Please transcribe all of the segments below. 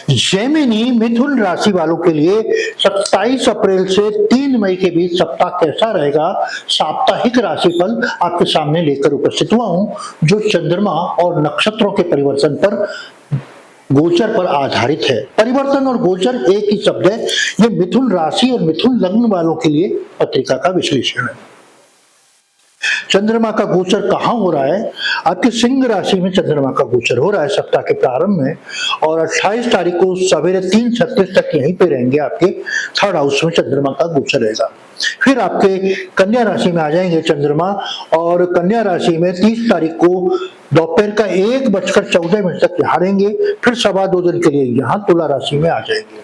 Gemini मिथुन राशि वालों के लिए 27 अप्रैल से 3 मई के बीच सप्ताह कैसा रहेगा, साप्ताहिक राशिफल आपके सामने लेकर उपस्थित हुआ हूं, जो चंद्रमा और नक्षत्रों के परिवर्तन पर गोचर पर आधारित है। परिवर्तन और गोचर एक ही शब्द है। ये मिथुन राशि और मिथुन लग्न वालों के लिए पत्रिका का विश्लेषण है। चंद्रमा का गोचर कहाँ हो रहा है? आपके सिंह राशि में चंद्रमा का गोचर हो रहा है सप्ताह के प्रारंभ में, और 28 तारीख को सवेरे 3:36 तक यहीं पे रहेंगे। आपके थर्ड हाउस में चंद्रमा का गोचर रहेगा। फिर आपके कन्या राशि में आ जाएंगे चंद्रमा, और कन्या राशि में 30 तारीख को दोपहर का 1:14 तक यहाँ रहेंगे। फिर 2.25 दिन के लिए यहाँ तुला राशि में आ जाएंगे।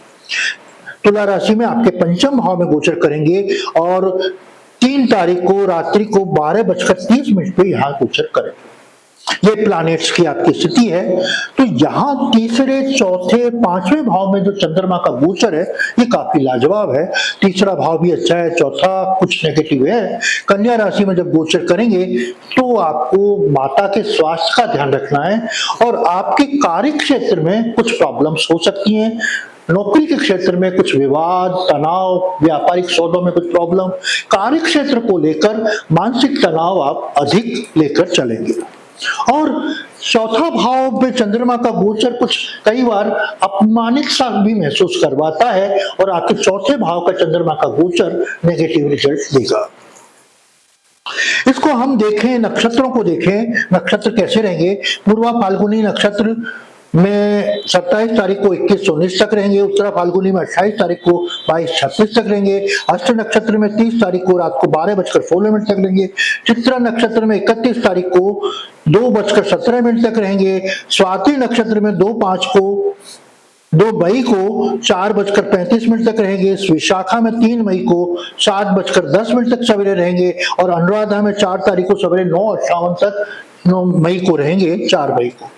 तुला राशि में आपके पंचम भाव में गोचर करेंगे और 3 तारीख को रात्रि को 12:30 पे यहाँ गोचर करेंगे। ये प्लैनेट्स की आपकी स्थिति है। तो यहाँ तीसरे, चौथे, पांचवें भाव में जो चंद्रमा का गोचर है ये काफी लाजवाब है। तीसरा भाव भी अच्छा है, चौथा कुछ नेगेटिव है। कन्या राशि में जब गोचर करेंगे तो आपको माता के स्वास्थ्य का ध्यान रखना है, और आपके कार्य क्षेत्र में कुछ प्रॉब्लम्स हो सकती हैं। नौकरी के क्षेत्र में कुछ विवाद, तनाव, व्यापारिक सौदों में कुछ प्रॉब्लम, कार्य क्षेत्र को लेकर मानसिक तनाव आप अधिक लेकर चलेंगे। और चौथा भाव पे चंद्रमा का गोचर कुछ कई बार अपमानित सा भी महसूस करवाता है, और आपके चौथे भाव का चंद्रमा का गोचर नेगेटिव रिजल्ट देगा। इसको हम देखें, नक्षत्रों को देखें, नक्षत्र कैसे रहेंगे। पूर्वा फाल्गुनी नक्षत्र में 27 तारीख को 21-19 तक रहेंगे। उत्तरा फाल्गुनी में 28 तारीख को 22-36 तक रहेंगे। हस्त नक्षत्र में 30 तारीख को रात को 12:16 तक रहेंगे। चित्रा नक्षत्र में 31 तारीख को 2:17 तक रहेंगे। स्वाति नक्षत्र में 2 मई को 4:35 तक रहेंगे। विशाखा में 3 मई को 7:10 तक सवेरे रहेंगे, और अनुराधा में 4 तारीख को सवेरे 9:58 तक 9 मई को रहेंगे, 4 मई को।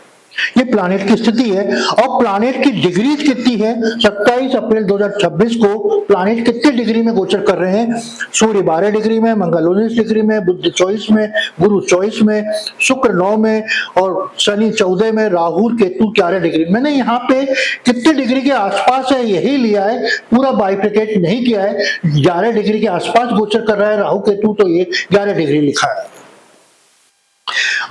ये प्लैनेट की स्थिति है। और प्लैनेट की डिग्रीज कितनी है? 27 अप्रैल 2026 को प्लैनेट कितने डिग्री में गोचर कर रहे हैं? सूर्य 12 डिग्री में, मंगल 19 डिग्री में, बुध 24 में, गुरु 24 में, शुक्र 9 में, और शनि 14 में, राहु केतु 11 डिग्री में। मैंने यहाँ पे कितने डिग्री के आसपास है यही लिया है, पूरा बाइफिकेट नहीं किया है। 11 डिग्री के आसपास गोचर कर रहा है राहु केतु, तो ये 11 डिग्री लिखा है।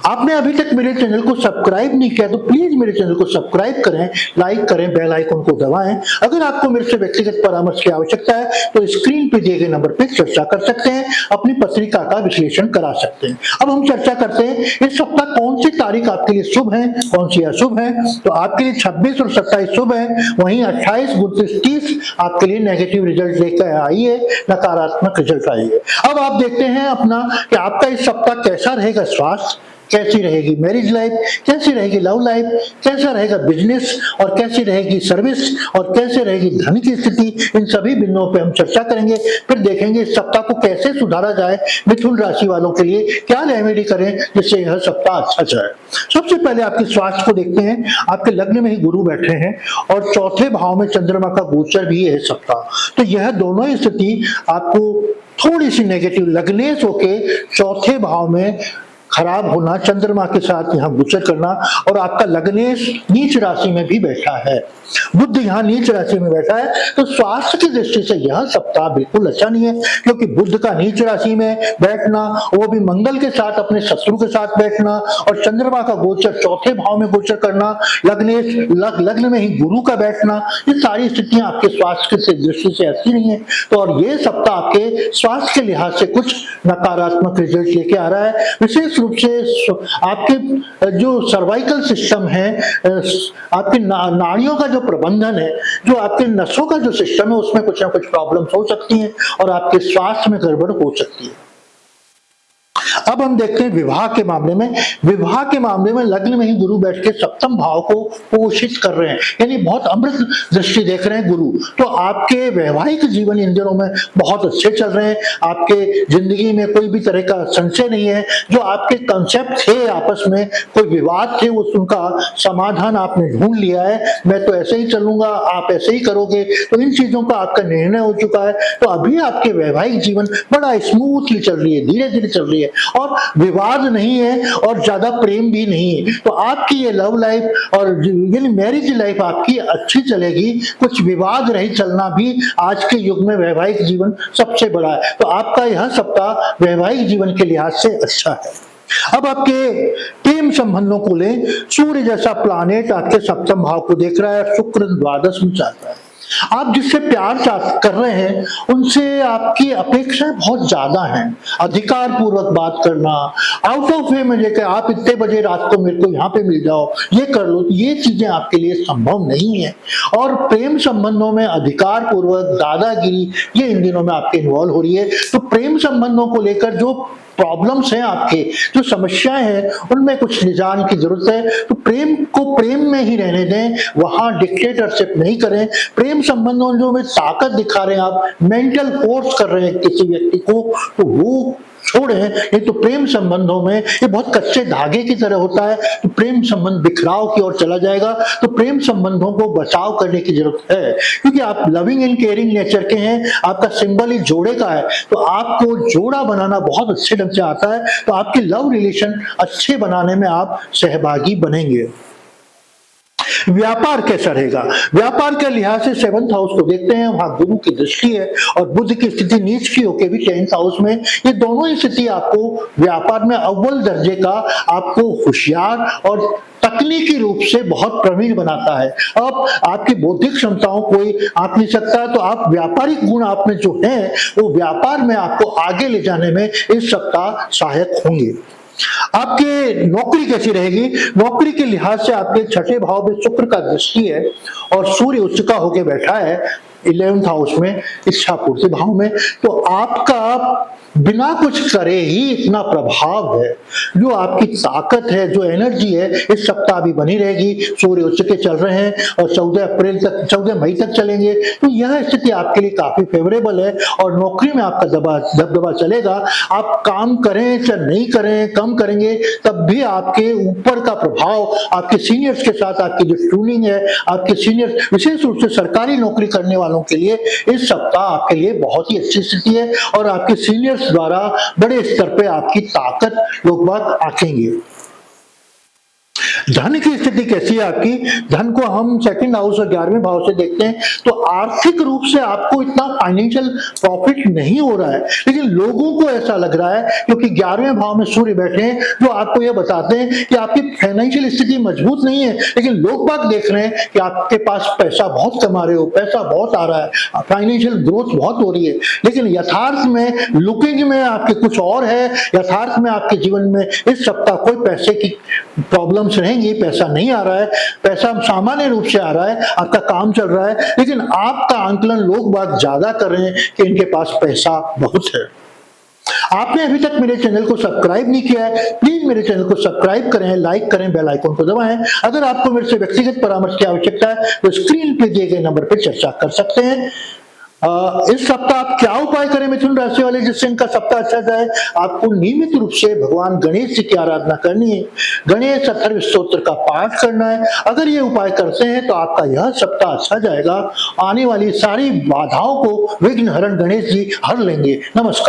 आपने अभी तक मेरे चैनल को सब्सक्राइब नहीं किया तो प्लीज मेरे चैनल को सब्सक्राइब करें, लाइक करें, बेल आइकन को दबाएं। अगर आपको मेरे से व्यक्तिगत परामर्श की आवश्यकता है तो स्क्रीन पे दिए गए नंबर पे चर्चा कर सकते हैं, अपनी पत्रिका का विश्लेषण करा सकते हैं। अब हम चर्चा करते हैं इस सप्ताह कौन सी तारीख आपके लिए शुभ है, कौन सी अशुभ है। तो आपके लिए 26 और 27 शुभ है, वहीं 28, 29, 30 आपके लिए नेगेटिव रिजल्ट लेकर आई है, नकारात्मक रिजल्ट आई है। अब आप देखते हैं अपना कि आपका इस सप्ताह कैसा रहेगा। स्वास्थ्य कैसी रहेगी, मैरिज लाइफ कैसी रहेगी, लव लाइफ कैसा रहेगा, बिजनेस और कैसी रहेगी सर्विस, और कैसे रहेगी धन की स्थिति, इन सभी बिंदुओं पे हम चर्चा करेंगे। फिर देखेंगे इस सप्ताह को कैसे सुधारा जाए। मिथुन राशि वालों के लिए क्या रेमेडी करें जिससे यह सप्ताह अच्छा जाए। सबसे पहले आपके स्वास्थ्य को देखते हैं। आपके लग्न में ही गुरु बैठे हैं और चौथे भाव में चंद्रमा का गोचर भी है सप्ताह, तो यह दोनों ही स्थिति आपको थोड़ी सी नेगेटिव लगने होके चौथे भाव में खराब होना, चंद्रमा के साथ यहाँ गोचर करना, और आपका लग्नेश नीच राशि में भी बैठा है, बुध यहाँ नीच राशि में बैठा है। तो स्वास्थ्य की दृष्टि से यह सप्ताह बिल्कुल अच्छा नहीं है, क्योंकि बुध का नीच राशि में बैठना, वो भी मंगल के साथ, अपने शत्रु के साथ बैठना, और चंद्रमा का गोचर चौथे भाव में गोचर करना, लग्नेश लग्न में ही गुरु का बैठना, ये सारी स्थितियां आपके स्वास्थ्य की दृष्टि से अच्छी नहीं है। तो और ये सप्ताह आपके स्वास्थ्य के लिहाज से कुछ नकारात्मक रिजल्ट लेके आ रहा है। विशेष रूप से आपके जो सर्वाइकल सिस्टम है, आपकी नाड़ियों का जो प्रबंधन है, जो आपके नसों का जो सिस्टम है, उसमें कुछ ना कुछ प्रॉब्लम्स हो सकती हैं, और आपके स्वास्थ्य में गड़बड़ हो सकती है। अब हम देखते हैं विवाह के मामले में। विवाह के मामले में लग्न में ही गुरु बैठ के सप्तम भाव को पोषित कर रहे हैं, यानी बहुत अमृत दृष्टि देख रहे हैं गुरु। तो आपके वैवाहिक जीवन इन दिनों में बहुत अच्छे चल रहे हैं। आपके जिंदगी में कोई भी तरह का संशय नहीं है। जो आपके कंसेप्ट थे, आपस में कोई विवाद थे, वो उनका समाधान आपने ढूंढ लिया है। मैं तो ऐसे ही चलूंगा, आप ऐसे ही करोगे, तो इन चीजों का आपका निर्णय हो चुका है। तो अभी आपके वैवाहिक जीवन बड़ा स्मूथली चल रही है, धीरे धीरे चल रही है। और विवाद नहीं है और ज्यादा प्रेम भी नहीं है। तो आपकी ये लव लाइफ और यानी मैरिज लाइफ आपकी अच्छी चलेगी। कुछ विवाद रहित चलना भी आज के युग में वैवाहिक जीवन सबसे बड़ा है। तो आपका यह सप्ताह वैवाहिक जीवन के लिहाज से अच्छा है। अब आपके प्रेम संबंधों को लें, सूर्य जैसा प्लानेट आपके सप्तम भाव को देख रहा है, शुक्र द्वादश में चाहता है। आप जिससे प्यार कर रहे हैं उनसे आपकी अपेक्षाएं बहुत ज्यादा हैं। अधिकार पूर्वक बात करना, आउट ऑफ वे में लेकर आप इतने बजे रात को मेरे को यहाँ पे मिल जाओ, ये कर लो, ये चीजें आपके लिए संभव नहीं है। और प्रेम संबंधों में अधिकार पूर्वक दादागिरी ये इन दिनों में आपके इन्वॉल्व हो रही है। तो प्रेम संबंधों को लेकर जो प्रॉब्लम्स हैं, आपके जो समस्याएं हैं, उनमें कुछ निजान की जरूरत है। तो प्रेम को प्रेम में ही रहने दें, वहां डिक्टेटरशिप नहीं करें। प्रेम संबंधों में ताकत दिखा रहे हैं, आप मेंटल फोर्स कर रहे हैं किसी व्यक्ति को, तो वो छोड़ें। नहीं तो प्रेम संबंधों में ये बहुत कच्चे धागे की तरह होता है, तो प्रेम संबंध बिखराव की ओर चला जाएगा। तो प्रेम संबंधों को बचाव करने की जरूरत है, क्योंकि आप लविंग एंड केयरिंग नेचर के हैं, आपका सिंबल ही जोड़े का है। तो आपको जोड़ा बनाना बहुत अच्छे ढंग से आता है। तो आपके लव रिलेशन अच्छे बनाने में आप सहभागी बनेंगे। व्यापार कैसा रहेगा? व्यापार के लिहाज से 7th हाउस को देखते हैं, वहां गुरु की दृष्टि है और बुध की स्थिति नीच की होकर भी 10th हाउस में। ये दोनों ही स्थिति आपको व्यापार में अव्वल दर्जे का, आपको होशियार और तकनीकी रूप से बहुत प्रवीण बनाता है। अब आपकी बौद्धिक क्षमताओं कोई आंक नहीं सकता। तो आप व्यापारिक गुण आप में जो है वो व्यापार में आपको आगे ले जाने में इस सप्ताह सहायक होंगे। आपके नौकरी कैसी रहेगी? नौकरी के लिहाज से आपके छठे भाव में शुक्र का दृष्टि है और सूर्य उच्च का होके बैठा है 11th हाउस में, इच्छा पूर्ति भाव में। तो आपका बिना कुछ करे ही इतना प्रभाव है, जो आपकी ताकत है, जो एनर्जी है, इस सप्ताह भी बनी रहेगी। सूर्य उच्च के चल रहे हैं और 14 मई तक चलेंगे। तो यह स्थिति आपके लिए काफी फेवरेबल है और नौकरी में आपका दबदबा चलेगा। आप काम करें चाहे नहीं करें, कम करेंगे, तब भी आपके ऊपर का प्रभाव, आपके सीनियर्स के साथ आपकी जो ट्यूनिंग है, आपके सीनियर विशेष रूप से सरकारी नौकरी करने वालों के लिए इस सप्ताह आपके लिए बहुत ही अच्छी स्थिति है और आपके सीनियर्स द्वारा बड़े स्तर पे आपकी ताकत लोग बात आंकेंगे। धन की स्थिति कैसी है आपकी? धन को हम 2nd हाउस और 11वें भाव से देखते हैं। तो आर्थिक रूप से आपको इतना फाइनेंशियल प्रॉफिट नहीं हो रहा है, लेकिन लोगों को ऐसा लग रहा है, क्योंकि 11वें भाव में सूर्य बैठे हैं, जो आपको यह बताते हैं कि आपकी फाइनेंशियल स्थिति मजबूत नहीं है, लेकिन लोग बात देख रहे हैं कि आपके पास पैसा बहुत कमा रहे हो, पैसा बहुत आ रहा है, फाइनेंशियल ग्रोथ बहुत हो रही है। लेकिन यथार्थ में, लुकिंग में आपके कुछ और है। यथार्थ में आपके जीवन में इस सप्ताह कोई पैसे की प्रॉब्लम्स रहेंगी, पैसा नहीं आ रहा है, पैसा सामान्य रूप से आ रहा है, आपका काम चल रहा है, लेकिन आपका आंकलन लोग बात ज्यादा कर रहे हैं कि इनके पास पैसा बहुत है। आपने अभी तक मेरे चैनल को सब्सक्राइब नहीं किया है, प्लीज मेरे चैनल को सब्सक्राइब करें, लाइक करें, बेल आइकन को दबाएं। अगर आपको मेरे से व्यक्तिगत परामर्श की आवश्यकता है तो स्क्रीन पे दिए गए नंबर पर चर्चा कर सकते हैं। इस सप्ताह आप क्या उपाय करें मिथुन राशि वाले, जिससे इनका सप्ताह अच्छा जाए? आपको नियमित रूप से भगवान गणेश जी की आराधना करनी है, गणेश अथर्व स्तोत्र का पाठ करना है। अगर ये उपाय करते हैं तो आपका यह सप्ताह अच्छा जाएगा। आने वाली सारी बाधाओं को विघ्न हरण गणेश जी हर लेंगे। नमस्कार।